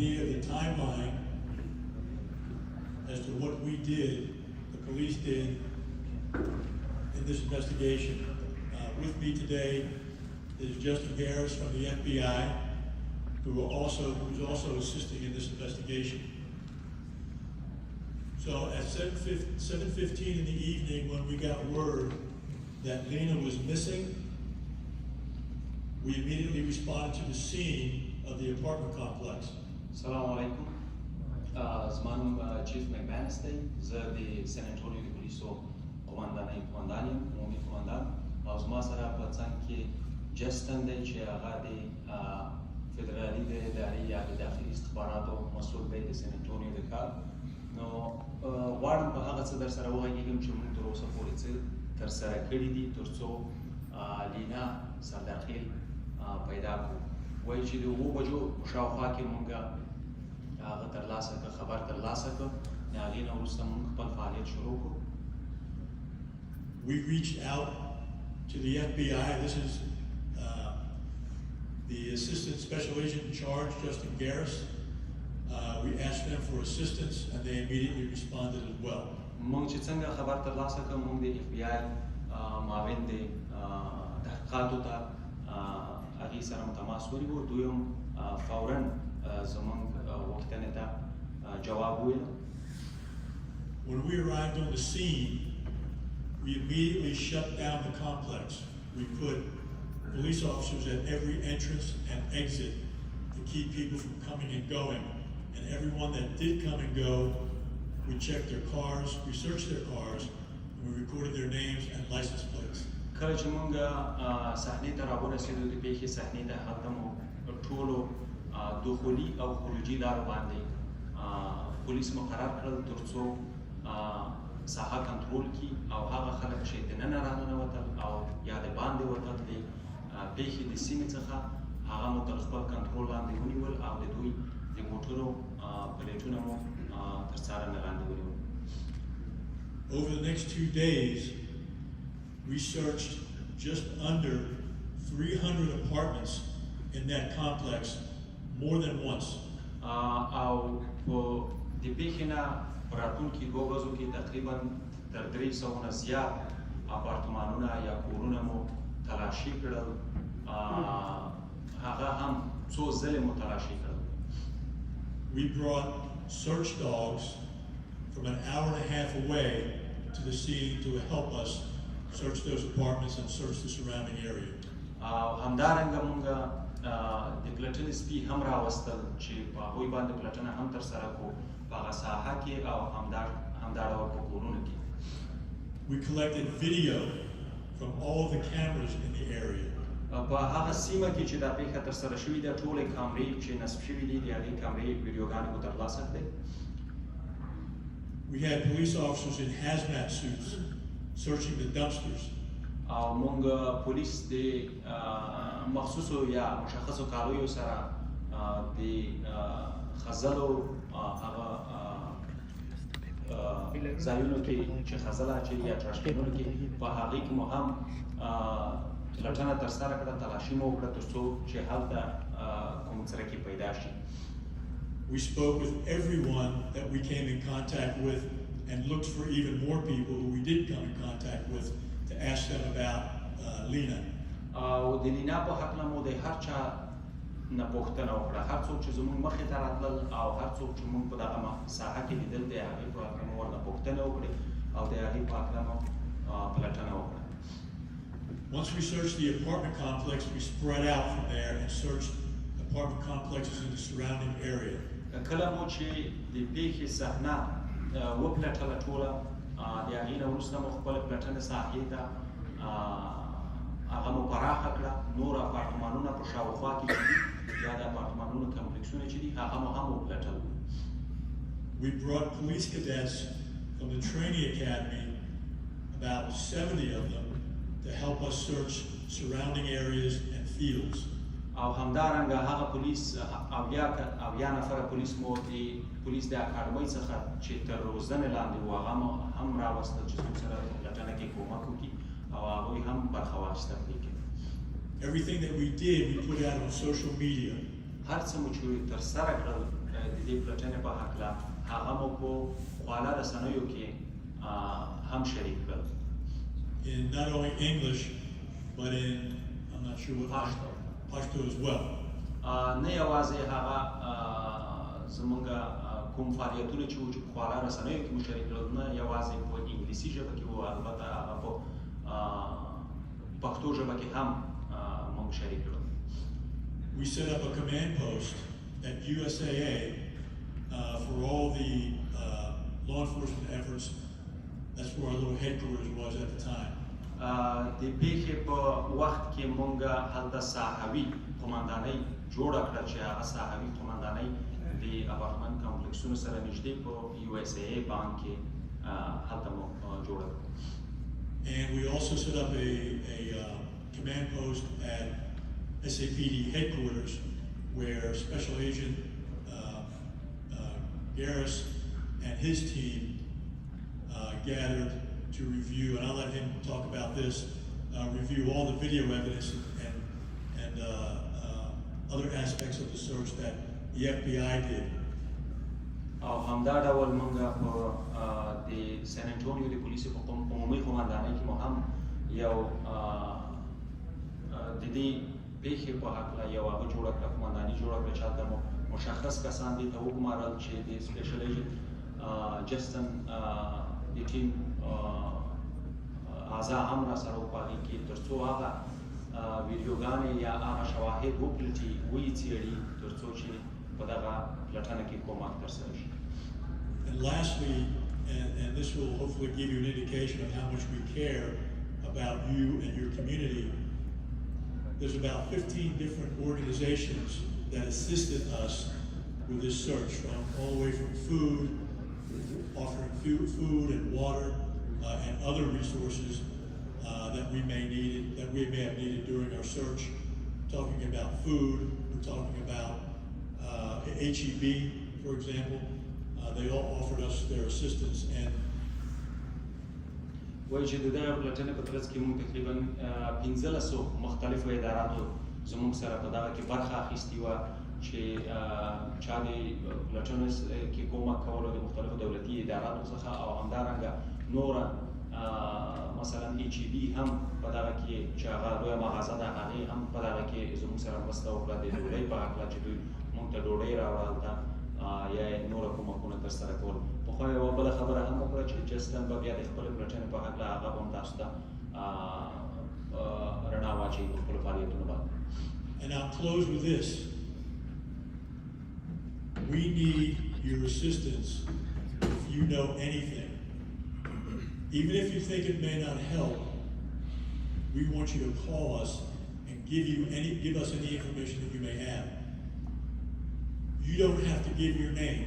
idea of the timeline as to what we did, the police did in this investigation. With me today is Justin Garris from the FBI, who's also assisting in this investigation. So at 7:15 in the evening, when we got word that Lina was missing, we immediately responded to the scene of the apartment complex. Assalamu alaikum. Zmanum Chief McManus, the San Antonio Police Commandant, Umumi Commandant, Zma Sara Patsanki, Justin de Chiagadi, Federali de Daria, the Dakhili Istbarato, Masul Bay, the San Antonio de Cal. No, one Bahagas der Sarawa Yigim Chumurosa Police, Tersara Kiridi, Turso, Lina, Sardar Khil, Paidaku. وایي د 7 بجو شاوخوا کې مونږ هغه ترلاسه کړ خبر ترلاسه کړ د هغې نه وروسته مونږ خپل فعالیت شروع کړو. We reached out to the FBI. This is the Assistant Special Agent in charge, Justin Garris. We asked them for assistance and they immediately responded as well. مونږ چې څنګه خبر ترلاسه کړ مونږ د FBI معاون د تحقیقاتو ته هغې سره تماس ونیو، دوی هم فوراً زموږ غوښتنې ته جواب وویل. When we arrived on the scene, we immediately shut down the complex. We put police officers at every entrance and exit to keep people from coming and going. And everyone that did come and go, we checked their cars, we searched their cars, and we recorded their names and license plates. کله چې مونږ صحنې ته راورسېدو د پیښې صحنې ته هلته مو ټولو دخولي او خروجي لارو باندې پولیس مقرر کړل تر څو ساحه کنټرول کړي او هغه خلک چې دننه راننوتل او یا د باندې وتل د پیښې د سیمې څخه هغه مو تر خپل کنټرول لاندې ونیول او د دوی د موټرو پلیټونه مو تر څارنې لاندې ونیول. Over the next 2 days, we searched just under 300 apartments in that complex more than once. او په د پیښې نه په راتلونکي 2 ورځو کې تقریبا تر 300 نه زیات اپارتمانونه یا کورونه مو تلاشي کړل، هغه هم څو ځلې مو تلاشي کړل. We brought search dogs from an hour and a half away to the scene to help us search those apartments and search the surrounding area. همدارنګه مونږ د پلټنې سپي هم راوستل چې په هغوی باندې پلټنه هم ترسره کړو په هغه ساحه کې او همدا ډول په کورونو کې. We collected video from all of the cameras in the area. په هغه سیمه کې چې دا پیښه ترسره شوې ده ټولې کامرې چې نصب شوي دي د هغې کامرې ویډیوګانې مو ترلاسه کړې. We had police officers in hazmat suits searching the dumpsters. او مونږ پولیس د مخصوصو یا مشخصو کالیو سره د خزلو هغه ځایونو کې چې خزله اچوي یا ټراشبینونو کې په هغې کې مو هم پلټنه ترسره کړه، تلاشي مو وکړه تر څو چې هلته کوم څرکې پیدا شي. We spoke with everyone that we came in contact with and looked for even more people who we did come in contact with to ask them about Lina. او د لینا په هکله مو د هر چا نه پوښتنه وکړه، هر څوک چې زموږ مخې ته راتلل او هر څوک چې موږ په دغه ساحه کې لیدل د هغې په هکله مو ورنه پوښتنه وکړې او د هغې په هکله مو پلټنه وکړه. Once we searched the apartment complex, we spread out from there and searched apartment complexes in the surrounding area. کله مو چې د پیښې صحنه وپلټله ټوله د هغې نه وروسته مو خپله پلټنې ساحې ته هغه مو پراخه کړه، نور اپارتمانونه په شاوخوا کې چې دي یا د اپارتمانونو کمپلیکسونه چې دي هغه مو هم وپلټل. We brought police cadets from the training academy, about 70 of them, to help us search surrounding areas and fields. او همدارنګه هغه پولیس اویا نفره پولیس مو د پولیس د اکاډمۍ څخه چې تر روزنې لاندې وو هغه هم راوستل چې زموږ سره په پلټنه کې کومک وکړي او هغوی هم برخه واخیسته په دې کې. Everything that we did, we put out on social media. هر څه مو چې ترسره کړل د دې پلټنې په هکله هغه مو په خواله رسنیو کې هم شریک کړل. In not only English, but in, I'm not sure what Pashto as well. نه یوازې هغه زمونږ کوم فعالیتونه چې وو چې په خواله رسنیو کې مو شریک کړل، نه یوازې په انګلیسي ژبه کې وو، البته هغه په پښتو ژبه کې هم مونږ شریک کړل. We set up a command post at USAA for all the law enforcement efforts. That's where our little headquarters was at the time. د پیښې په وخت کې مونږ هلته ساحوي قماندانۍ جوړه کړه چې هغه ساحوي قماندانۍ د اپارتمنټ کمپلیکسونو سره نږدې په USAA بانک کې هلته مو جوړه کړه. And we also set up a command post at SAPD headquarters where Special Agent Garris and his team gathered to review, and I'll let him talk about this, review all the video evidence and other aspects of the search that the FBI did. او همدا ډول موږ په د سان انټونیو د پولیسو په عمومي قماندانۍ کې مو هم یو د دې پیښې په هکله یو هغه جوړه کړه، قمانداني جوړه کړه چې هلته مو مشخص کسان دې ته وګمارل چې د سپیشل ایجنټ جسټن د ټیم اعضا هم را سره وو په هغې کې، تر څو هغه ویډیوګانې یا هغه شواهد وپلټي، ویې څېړي، تر څو چې په دغه پلټنه کې کومک ترسره شي. And lastly, and this will hopefully give you an indication of how much we care about you and your community, there's about 15 different organizations that assisted us with this search, from all the way from food, offering food and water and other resources that we may have needed during our search. Talking about food, we're talking about HEB, for example. They all offered us their assistance. And وایي چې د دغه پلټنې په ترڅ کې موږ تقریبا 1500 مختلفو اداراتو زموږ سره په دغه کې برخه اخیستې وه چې چا د پلټنو کې کومک کولو د مختلفو دولتي اداراتو څخه، او همدارنګه نوره مثلا HEB هم په دغه کې چې هغه لویه مغازه ده، هغې هم په دغه کې زموږ سره مرسته وکړه د ډوډۍ په هکله چې دوی موږ ته ډوډۍ راوړه هلته یا یې نوره کومکونه ترسره کول. پخوا یوه بله خبره هم وکړه چې جسټن به بیا د خپلې پلټنې په هکله هغه به هم تاسو ته رڼا واچوي په خپلو فعالیتونو باندې. And I'll close with this. We need your assistance if you know anything. Even if you think it may not help, we want you to call us and give us any information that you may have. You don't have to give your name.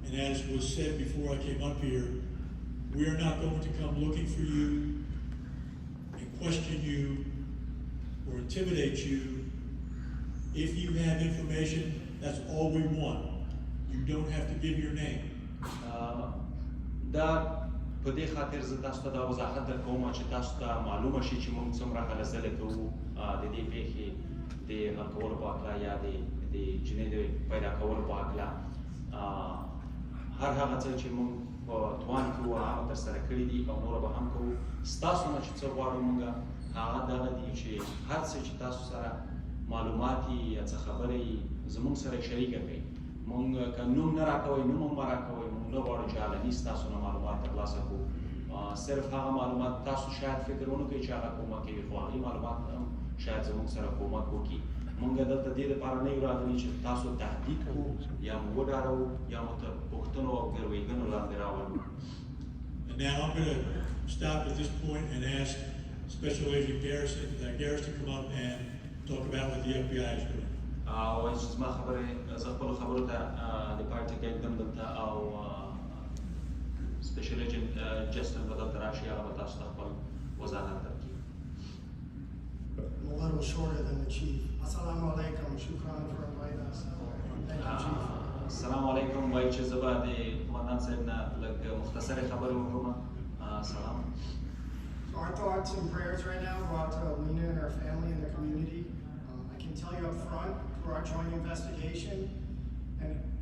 And as was said before I came up here, we are not going to come looking for you and question you or intimidate you. If you have information, that's all we want. You don't have to give your name. دا په دې خاطر زه تاسو ته دا وضاحت درکوم چې تاسو ته معلومه شي چې موږ څومره هلې ځلې کوو د دې پیښې د حل کولو په هکله یا د جنۍ د پیدا کولو په هکله. هر هغه څه چې موږ په توان کې وو هغه ترسره کړي دي او نوره به هم کوو. ستاسو نه چې څه غواړو موږ هغه دغه دي چې هر څه چې تاسو سره معلومات یا څه خبره یي زموږ سره شریکه کړئ. موږ که نوم نه راکوئ، نوم هم مه راکوئ. موږ نه غواړو چې علني ستاسو نه معلومات ترلاسه کړو. صرف هغه معلومات تاسو شاید فکر ونه کوئ چې هغه کومک کوي، خو هغې معلومات هم شاید زموږ سره کومک وکړي. موږ دلته دې لپاره نه یو راغلي چې تاسو تهدید کړو یا مو وډارو یا مو تر پوښتنو او ګروېږنو لاندې راولو. And now I'm going to stop at this point and ask Special Agent Garris to come up and talk about what the FBI is doing. وایي چې زما خبرې زه خپلو خبرو ته د پای ټکی ږدم دلته، او سپیشل ایجنټ جسټن به دلته راشي، هغه به تاسو ته خپل وضاحت درکړي. I'm a little shorter than the chief. Assalamu alaikum. Shukran for inviting us. Thank you, chief. السلام علیکم. وایي چې زه به د قمندان صاحب نه لږ مختصرې خبرې وکړم. سلام. So our thoughts and prayers right now go out to Lina and her family and the community. I can tell you up front, through our joint investigation, and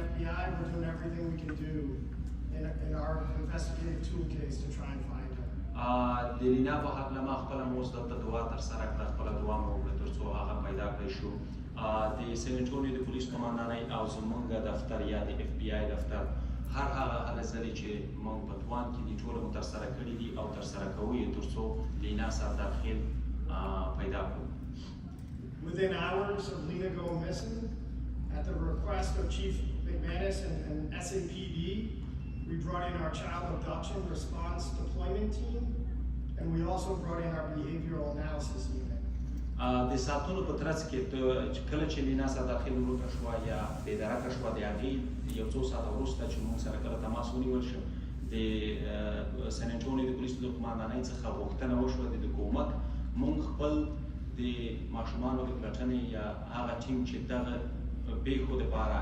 FBI, we're doing everything we can do in our investigative tool case to try and find her. د لینا په حق له ما خپله مو اوس دلته دعا ترسره کړه، خپله دعا مو وکړه تر څو هغه پیدا کړی شو. د سن انټونیو د پولیس قمندانۍ او زموږ دفتر یا د اف بی آی دفتر هر هغه هلې ځلې چې موږ په توان کې دي ټوله مو ترسره کړي دي او ترسره کوو یې تر څو لینا سردار خیل پیدا کړو. Within hours of Lina going missing, at the request of Chief McManus and SAPD, we brought in our child abduction response deployment team, and we also brought in our behavioral analysis unit. د ساعتونو په ترڅ کې کله چې لینا سردار خیل ورکه شوه یا بېدرکه شوه، د هغې یو څو ساعته وروسته چې موږ سره کله تماس ونیول شو، د سن انټونیو د پولیسو د قمندانۍ څخه غوښتنه وشوه د کومک موږ خپل د ماشومانو د پلټنې یا هغه ټیم چې دغه پیښو دپاره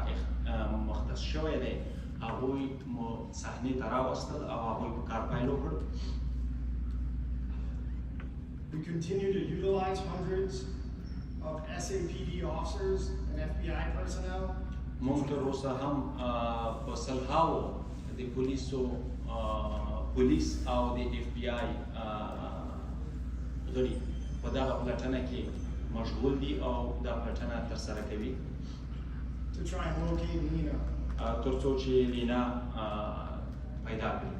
مختص شوی دی هغوی مو صحنې ته راوستل او هغوی په کار پیل وکړ. We continue to utilize hundreds of SAPD officers and FBI personnel. موږ تر اوسه هم په سلهاوو د پولیس او د اف بی آی غړي په دغه پلټنه کې مشغول دي او دا پلټنه ترسره کوي to try and locate Lina. تر څو چې لینا پیدا کړي.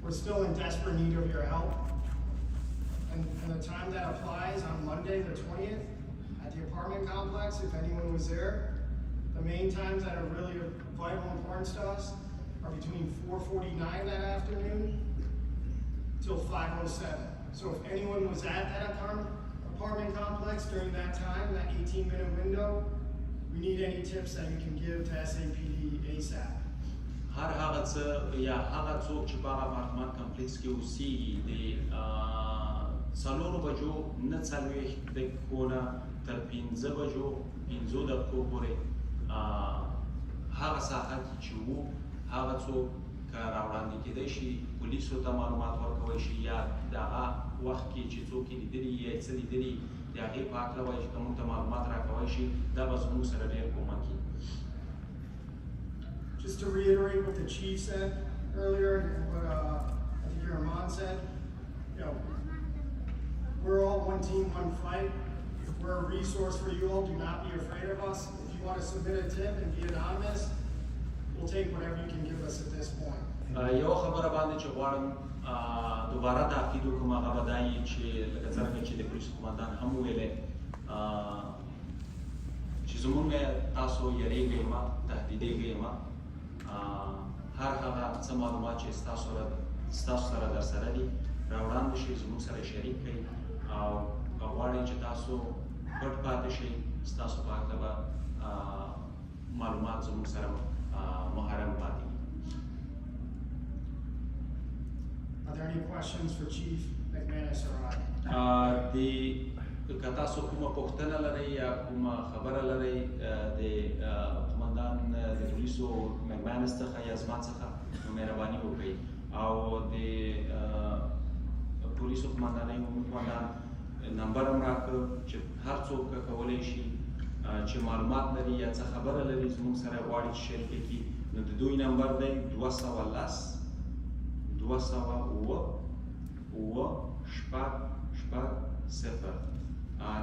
We're still in desperate need of your help. And the time that applies on Monday the 20th at the apartment complex, if anyone was there, the main times that are really of vital importance to us are between 4:49 that afternoon till 5:07. So if anyone was at that apartment complex during that time, that 18-minute window, we need any tips that you can give to SAPD ASAP. هر هغه څه یا هغه څوک چې په هغه اپارتمان کمپلیکس کې اوسېږي د 4 بجو 49 دقیقو نه تر 5 بجو 5 دقیقو پورې هغه ساحه کې چې وو هغه څوک که راوړاندې کېدی شي پولیسو ته معلومات ورکوی شي یا د هغه وخت کې چې څوک یې لیدلي یا څه لیدلي د هغې په هکله وایي چې که موږ ته معلومات راکوی شي دا به زموږ سره ډېر کومک کړي. Just to reiterate what the chief said earlier and what I think your Rahman said, you know, we're all one team, one fight. We're a resource for you all. Do not be afraid of us. If you want to submit a tip and be anonymous, we'll take whatever you can give us at this point. یو خبره باندې چې غواړم دوباره تاکید وکړم هغه به دا وي چې لکه څرنګه چې د پولیسو قمندان هم وویلی چې زموږ تاسو یریږئ مه تهدیدېږئ مه هر هغه څه معلومات چې ستاسو سره در سره دي راوړاندې شئ زموږ سره شریک کړئ او که غواړئ چې تاسو پټ پاتې شئ ستاسو په هکله به معلومات زموږ سره محرم پاتې وي. Are there any questions for Chief McManus or I? که تاسو کومه پوښتنه لرئ یا کومه خبره لرئ د قمندان د پولیسو مکمانس څخه یا زما څخه نو مهرباني وکړئ او د پولیسو قمندانۍ عمومي قمندان نمبر هم راکړه چې هر څوک کولی شي چې معلومات لري یا څه خبره لري زموږ سره غواړي چې شریک کړي نو د دوی نمبر دی 210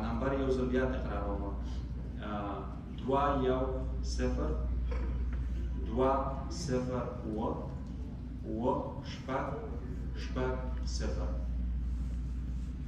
نمبر یو ځل بیا تکراروم 210 2 0 0 0 0